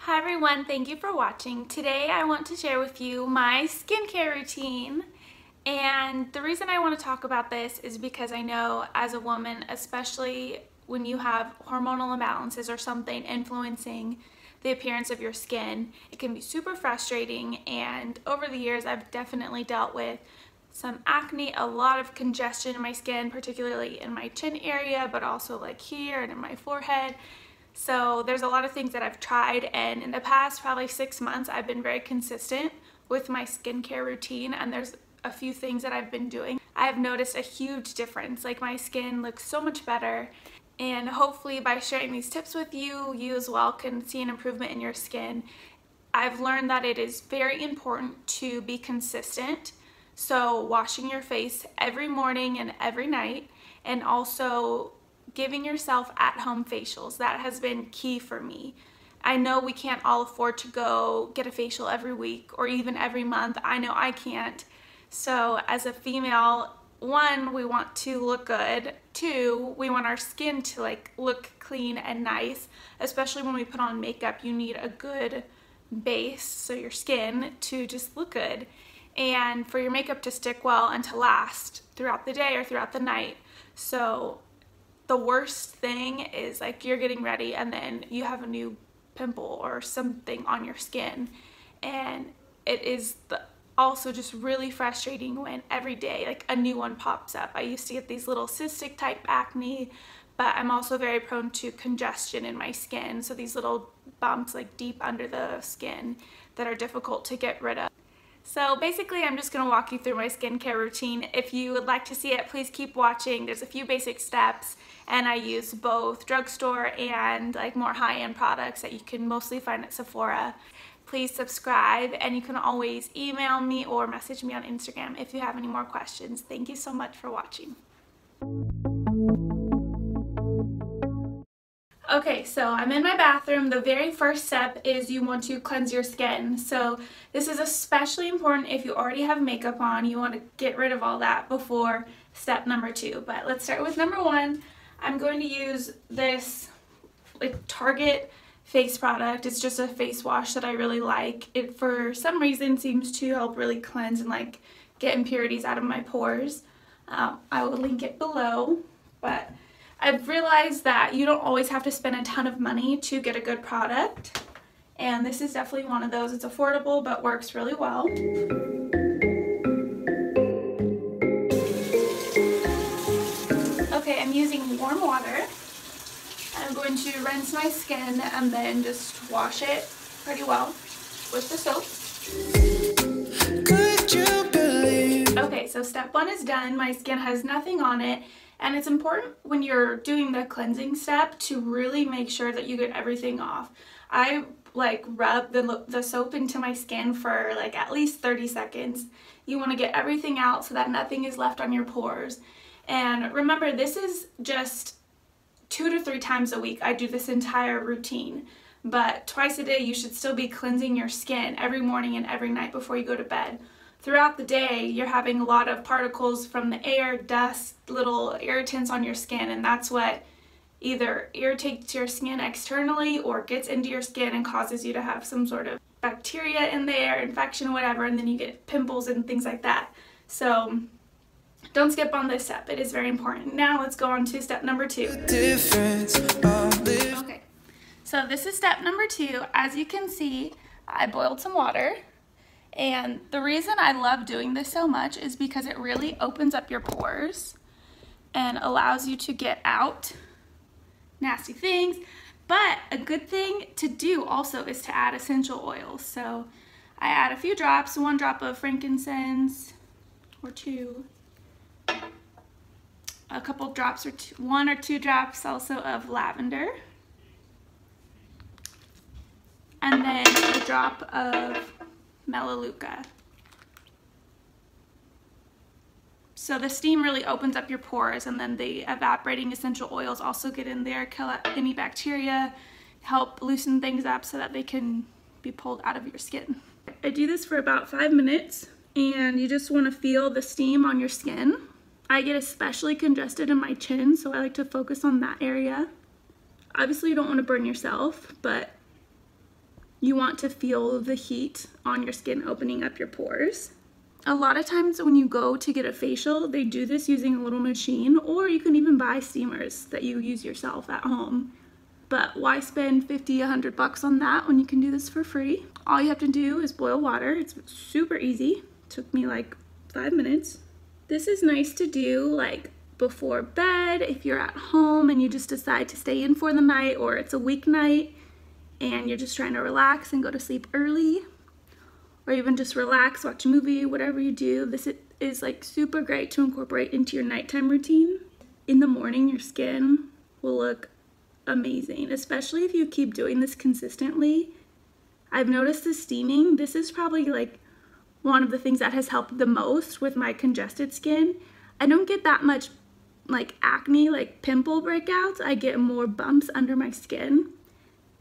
Hi everyone, thank you for watching. Today I want to share with you my skincare routine, and the reason I want to talk about this is because I know as a woman, especially when you have hormonal imbalances or something influencing the appearance of your skin, it can be super frustrating, and over the years I've definitely dealt with some acne, a lot of congestion in my skin, particularly in my chin area, but also like here and in my forehead. So there's a lot of things that I've tried, and in the past probably 6 months I've been very consistent with my skincare routine, and there's a few things that I've been doing. I've noticed a huge difference. Like, my skin looks so much better, and hopefully by sharing these tips with you, you as well can see an improvement in your skin. I've learned that it is very important to be consistent, so washing your face every morning and every night, and also giving yourself at-home facials. That has been key for me. I know we can't all afford to go get a facial every week or even every month. I know I can't. So as a female, one, we want to look good. Two, we want our skin to look clean and nice. Especially when we put on makeup, you need a good base, so your skin to just look good. And for your makeup to stick well and to last throughout the day or throughout the night. So the worst thing is like you're getting ready and then you have a new pimple or something on your skin, and it is also just really frustrating when every day like a new one pops up. I used to get these little cystic type acne, but I'm also very prone to congestion in my skin, so these little bumps like deep under the skin that are difficult to get rid of. So basically I'm just going to walk you through my skincare routine. If you would like to see it, please keep watching. There's a few basic steps, and I use both drugstore and like more high-end products that you can mostly find at Sephora. Please subscribe, and you can always email me or message me on Instagram if you have any more questions. Thank you so much for watching. Okay, so I'm in my bathroom. The very first step is you want to cleanse your skin. So this is especially important if you already have makeup on. You want to get rid of all that before step number 2. But let's start with number 1. I'm going to use this Target face product. It's just a face wash that I really like. It for some reason seems to help really cleanse and get impurities out of my pores. I will link it below, but I've realized that you don't always have to spend a ton of money to get a good product, and this is definitely one of those. It's affordable but works really well. Okay, I'm using warm water. I'm going to rinse my skin and then just wash it pretty well with the soap. Could you believe? Okay, so step 1 is done. My skin has nothing on it. And it's important when you're doing the cleansing step to really make sure that you get everything off. I rub the soap into my skin for at least 30 seconds. You want to get everything out so that nothing is left on your pores. And remember, this is just 2 to 3 times a week. I do this entire routine. But twice a day you should still be cleansing your skin every morning and every night before you go to bed. Throughout the day, you're having a lot of particles from the air, dust, little irritants on your skin, and that's what either irritates your skin externally or gets into your skin and causes you to have some sort of bacteria in there, infection, whatever, and then you get pimples and things like that. So don't skip on this step. It is very important. Now let's go on to step number 2. Okay, so this is step number 2. As you can see, I boiled some water. And the reason I love doing this so much is because it really opens up your pores and allows you to get out nasty things. But a good thing to do also is to add essential oils. So I add a few drops, 1 drop of frankincense or 2, a couple drops or 1 or 2 drops also of lavender, and then a drop of Melaleuca. So the steam really opens up your pores, and then the evaporating essential oils also get in there, kill out any bacteria, help loosen things up so that they can be pulled out of your skin. I do this for about 5 minutes, and you just want to feel the steam on your skin. I get especially congested in my chin, so I like to focus on that area. Obviously you don't want to burn yourself, but you want to feel the heat on your skin opening up your pores. A lot of times when you go to get a facial, they do this using a little machine, or you can even buy steamers that you use yourself at home. But why spend 50, 100 bucks on that when you can do this for free? All you have to do is boil water. It's super easy. It took me like 5 minutes. This is nice to do like before bed if you're at home and you just decide to stay in for the night, or it's a weeknight and you're just trying to relax and go to sleep early, or even just relax, watch a movie, whatever you do. This is like super great to incorporate into your nighttime routine. In the morning, your skin will look amazing, especially if you keep doing this consistently. I've noticed the steaming. This is probably like one of the things that has helped the most with my congested skin. I don't get that much like acne, like pimple breakouts. I get more bumps under my skin,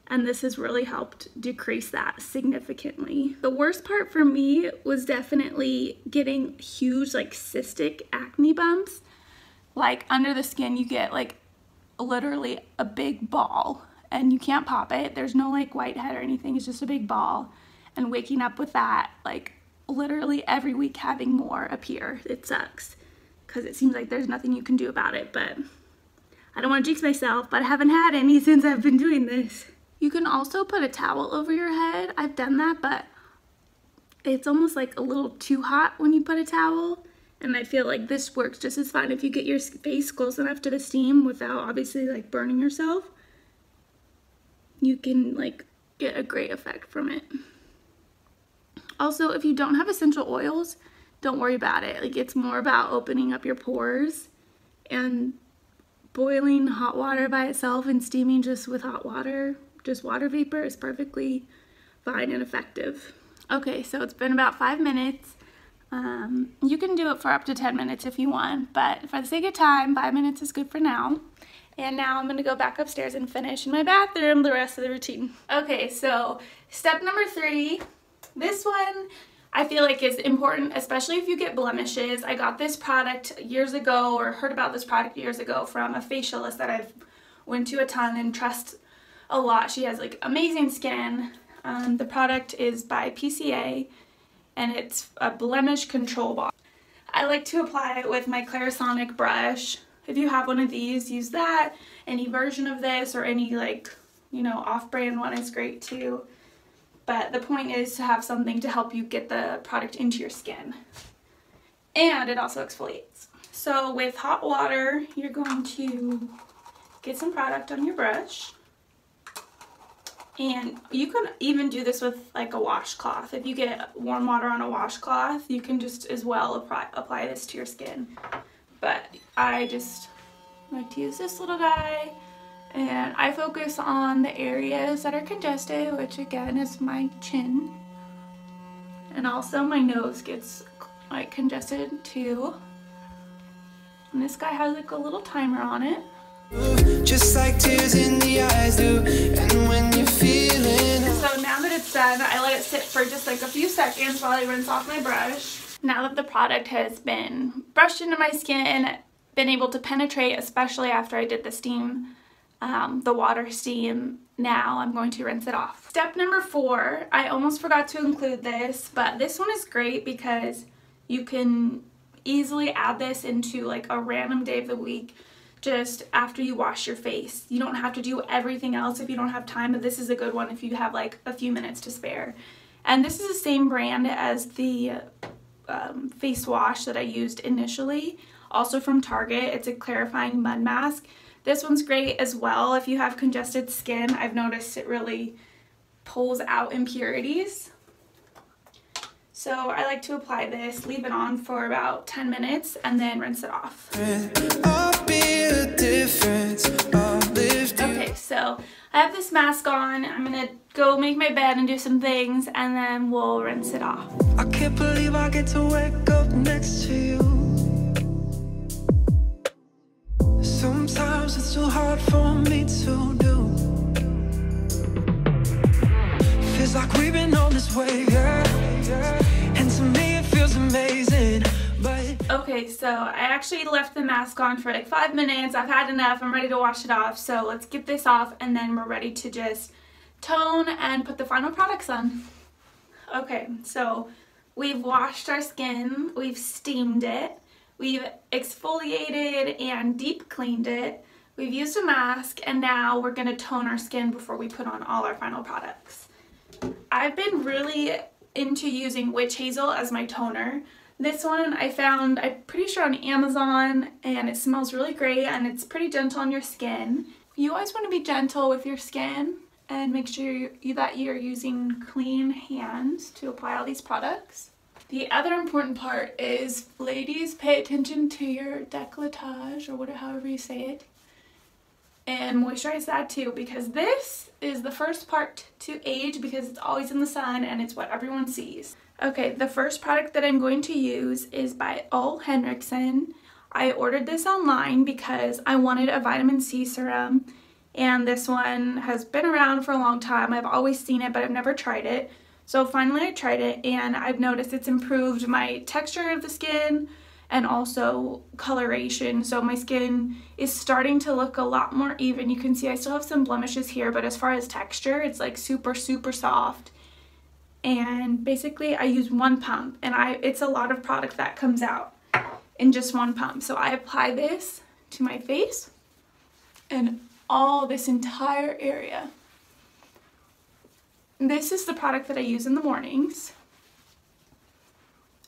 and this has really helped decrease that significantly. The worst part for me was definitely getting huge like cystic acne bumps. Like under the skin you get like literally a big ball and you can't pop it. There's no like whitehead or anything, it's just a big ball. And waking up with that like literally every week having more appear, it sucks because it seems like there's nothing you can do about it. But I don't want to jinx myself, but I haven't had any since I've been doing this. You can also put a towel over your head. I've done that, but it's almost like a little too hot when you put a towel. And I feel like this works just as fine if you get your face close enough to the steam without obviously like burning yourself. You can like get a great effect from it. Also, if you don't have essential oils, don't worry about it. Like, it's more about opening up your pores, and boiling hot water by itself and steaming just with hot water, just water vapor, is perfectly fine and effective. Okay, so it's been about 5 minutes. You can do it for up to 10 minutes if you want, but for the sake of time, 5 minutes is good for now. And now I'm gonna go back upstairs and finish in my bathroom the rest of the routine. Okay, so step number 3, this one I feel like is important, especially if you get blemishes. I got this product years ago, or heard about this product years ago, from a facialist that I've went to a ton and trust a lot. She has like amazing skin. The product is by PCA, and it's a Blemish Control Bar. I like to apply it with my Clarisonic brush. If you have one of these, use that. Any version of this or any like, you know, off-brand one is great too. But the point is to have something to help you get the product into your skin. And it also exfoliates. So with hot water, you're going to get some product on your brush. And you can even do this with like a washcloth. If you get warm water on a washcloth, you can just as well apply this to your skin. But I just like to use this little guy, and I focus on the areas that are congested, which again is my chin. And also my nose gets like congested too. And this guy has like a little timer on it. Just like tears in the eyes do, and when you're feeling. So now that it's done, I let it sit for just like a few seconds while I rinse off my brush. Now that the product has been brushed into my skin, been able to penetrate, especially after I did the steam, the water steam, now I'm going to rinse it off. Step number 4, I almost forgot to include this, but this one is great because you can easily add this into like a random day of the week just after you wash your face. You don't have to do everything else if you don't have time, but this is a good one if you have like a few minutes to spare. And this is the same brand as the face wash that I used initially, also from Target. It's a clarifying mud mask. This one's great as well if you have congested skin. I've noticed it really pulls out impurities. So I like to apply this, leave it on for about 10 minutes, and then rinse it off. Okay, so I have this mask on. I'm gonna go make my bed and do some things, and then we'll rinse it off. I can't believe I get to wake up next to you. Sometimes it's too hard for me to do. Feels like we've been on this way, yeah. And to me it feels amazing. Okay, so I actually left the mask on for like 5 minutes. I've had enough. I'm ready to wash it off. So let's get this off, and then we're ready to just tone and put the final products on. Okay, so we've washed our skin, we've steamed it, we've exfoliated and deep cleaned it, we've used a mask, and now we're going to tone our skin before we put on all our final products. I've been really into using witch hazel as my toner. This one I found, I'm pretty sure on Amazon, and it smells really great and it's pretty gentle on your skin. You always want to be gentle with your skin and make sure that you're using clean hands to apply all these products. The other important part is, ladies, pay attention to your décolletage, or whatever, however you say it, and moisturize that too, because this is the first part to age because it's always in the sun and it's what everyone sees. Okay, the first product that I'm going to use is by Ole Henriksen. I ordered this online because I wanted a vitamin C serum, and this one has been around for a long time. I've always seen it, but I've never tried it. So finally I tried it, and I've noticed it's improved my texture of the skin and also coloration. So my skin is starting to look a lot more even. You can see I still have some blemishes here, but as far as texture, it's like super, super soft. And basically I use one pump, and it's a lot of product that comes out in just one pump. So I apply this to my face and all this entire area. This is the product that I use in the mornings,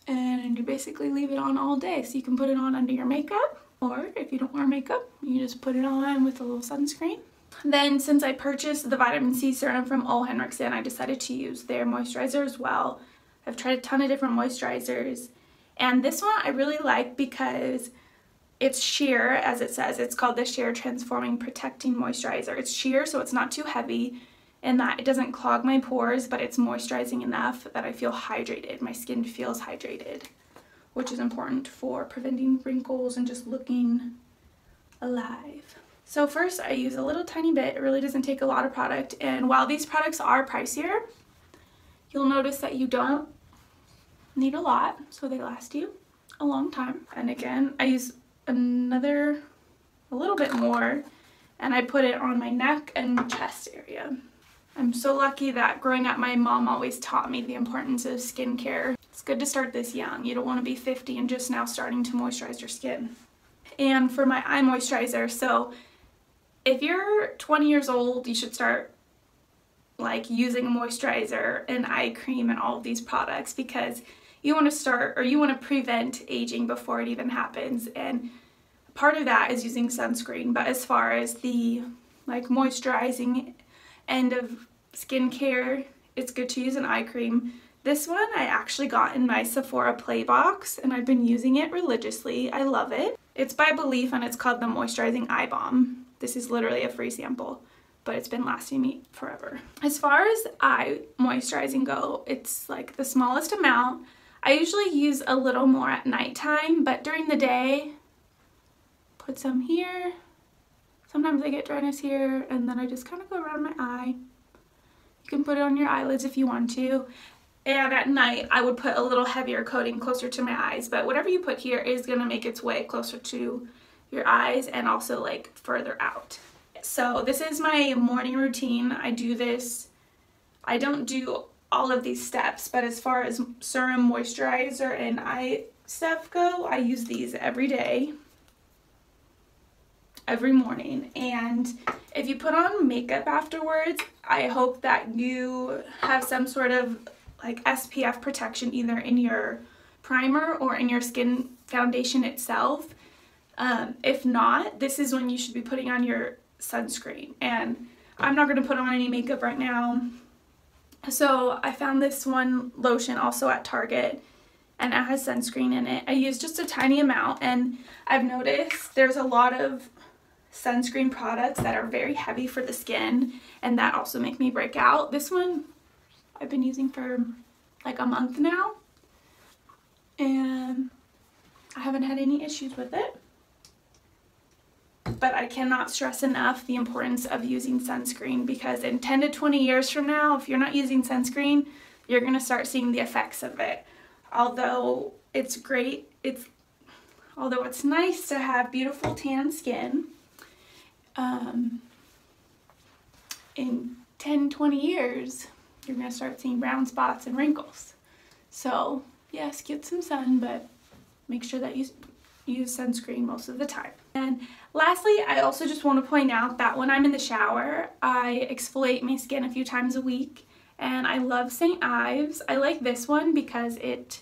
and you basically leave it on all day. So you can put it on under your makeup, or if you don't wear makeup, you just put it on with a little sunscreen. Then, since I purchased the vitamin C serum from Ole Henriksen, I decided to use their moisturizer as well. I've tried a ton of different moisturizers, and this one I really like because it's sheer, as it says. It's called the Sheer Transforming Protecting Moisturizer. It's sheer, so it's not too heavy, and that it doesn't clog my pores, but it's moisturizing enough that I feel hydrated. My skin feels hydrated, which is important for preventing wrinkles and just looking alive. So first I use a little tiny bit. It really doesn't take a lot of product, and while these products are pricier, you'll notice that you don't need a lot, so they last you a long time. And again, I use a little bit more, and I put it on my neck and chest area. I'm so lucky that growing up my mom always taught me the importance of skincare. It's good to start this young. You don't want to be 50 and just now starting to moisturize your skin. And for my eye moisturizer, so if you're 20 years old, you should start like using a moisturizer and eye cream and all of these products, because you want to start, or you want to prevent aging before it even happens. And part of that is using sunscreen, but as far as the like moisturizing end of skincare, it's good to use an eye cream. This one I actually got in my Sephora Play box, and I've been using it religiously. I love it. It's by Belief, and it's called the Moisturizing Eye Balm. This is literally a free sample, but it's been lasting me forever. As far as eye moisturizing go, it's like the smallest amount. I usually use a little more at nighttime, but during the day, put some here. Sometimes I get dryness here, and then I just kind of go around my eye. You can put it on your eyelids if you want to. And at night, I would put a little heavier coating closer to my eyes, but whatever you put here is going to make its way closer to your eyes and also like further out. So this is my morning routine. I do this, I don't do all of these steps, but as far as serum, moisturizer, and eye stuff go, I use these every day, every morning. And if you put on makeup afterwards, I hope that you have some sort of like SPF protection either in your primer or in your skin foundation itself. If not, this is when you should be putting on your sunscreen. And I'm not going to put on any makeup right now. So I found this one lotion also at Target, and it has sunscreen in it. I use just a tiny amount, and I've noticed there's a lot of sunscreen products that are very heavy for the skin, and that also make me break out. This one I've been using for like a month now, and I haven't had any issues with it. But I cannot stress enough the importance of using sunscreen, because in 10 to 20 years from now, if you're not using sunscreen, you're going to start seeing the effects of it. Although it's great, although it's nice to have beautiful tan skin, 10, 20 years, you're gonna start seeing brown spots and wrinkles. So yes, get some sun, but make sure that you use sunscreen most of the time. And lastly, I also just want to point out that when I'm in the shower, I exfoliate my skin a few times a week, and I love St. Ives. I like this one because it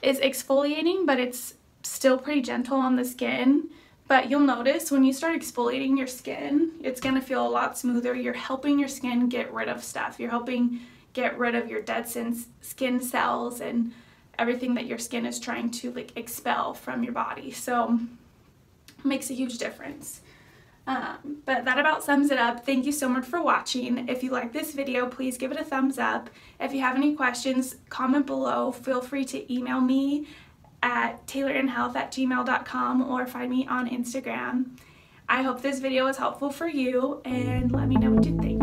is exfoliating, but it's still pretty gentle on the skin. But you'll notice when you start exfoliating your skin, it's going to feel a lot smoother. You're helping your skin get rid of stuff. You're helping get rid of your dead skin cells and everything that your skin is trying to like expel from your body. So it makes a huge difference. But that about sums it up. Thank you so much for watching. If you like this video, please give it a thumbs up. If you have any questions, comment below. Feel free to email me at taylorinhealth@gmail.com or find me on Instagram. I hope this video was helpful for you, and let me know what you think.